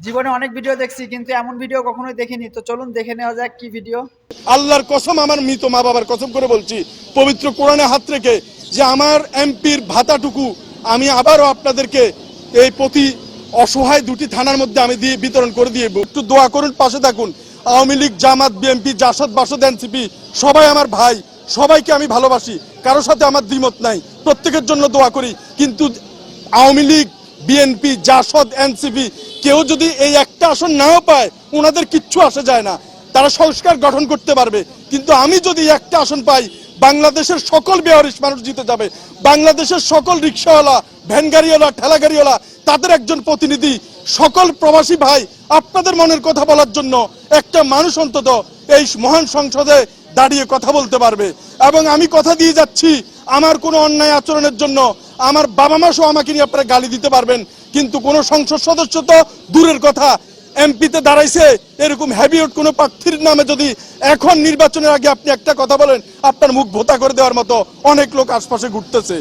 জীবনে অনেক ভিডিও দেখছি কিন্তু এমন ভিডিও কখনোই দেখিনি। তো চলুন দেখে নেওয়া যাক কি ভিডিও। আল্লাহর কসম, আমার মৃত মা বাবার কসম করে বলছি, পবিত্র কোরআনে হাত রেখে, যে আমার এমপির ভাতাটুকু আমি আবারও আপনাদেরকে এই প্রতি অসহায় দুটি থানার মধ্যে আমি দিয়ে বিতরণ করে দিয়ে একটু দোয়া করুন, পাশে থাকুন। আওয়ামী লীগ, জামাত, বিএনপি, জাসদ, বাসদ, এনসিপি সবাই আমার ভাই, সবাইকে আমি ভালোবাসি, কারোর সাথে আমার দ্বিমত নাই, প্রত্যেকের জন্য দোয়া করি। কিন্তু আওয়ামী লীগ, বিএনপি, জাসদ, এনসিপি কেউ যদি এই একটা আসন নাও পায়, ওনাদের কিচ্ছু আসে যায় না, তারা সংস্কার গঠন করতে পারবে। কিন্তু আমি যদি একটা আসন পাই, বাংলাদেশের সকল বেয়ারিশ মানুষ জিতে যাবে। বাংলাদেশের সকল রিক্সাওয়ালা, ভ্যান গাড়িওয়ালা, ঠেলা গাড়িওয়ালা, তাদের একজন প্রতিনিধি, সকল প্রবাসী ভাই, আপনাদের মনের কথা বলার জন্য একটা মানুষ অন্তত এই মহান সংসদে দাঁড়িয়ে কথা বলতে পারবে। এবং আমি কথা দিয়ে যাচ্ছি, আমার কোনো অন্যায় আচরণের জন্য আমার বাবা মা সহ আমাকে নিয়ে আপনারা গালি দিতে পারবেন, কিন্তু কোনো সংসদ সদস্য তো দূরের কথা, এমপিতে দাঁড়াইছে এরকম হ্যাবিয়ট কোনো প্রার্থীর নামে যদি এখন নির্বাচনের আগে আপনি একটা কথা বলেন, আপনার মুখ ভোতা করে দেওয়ার মতো অনেক লোক আশপাশে ঘুরতেছে।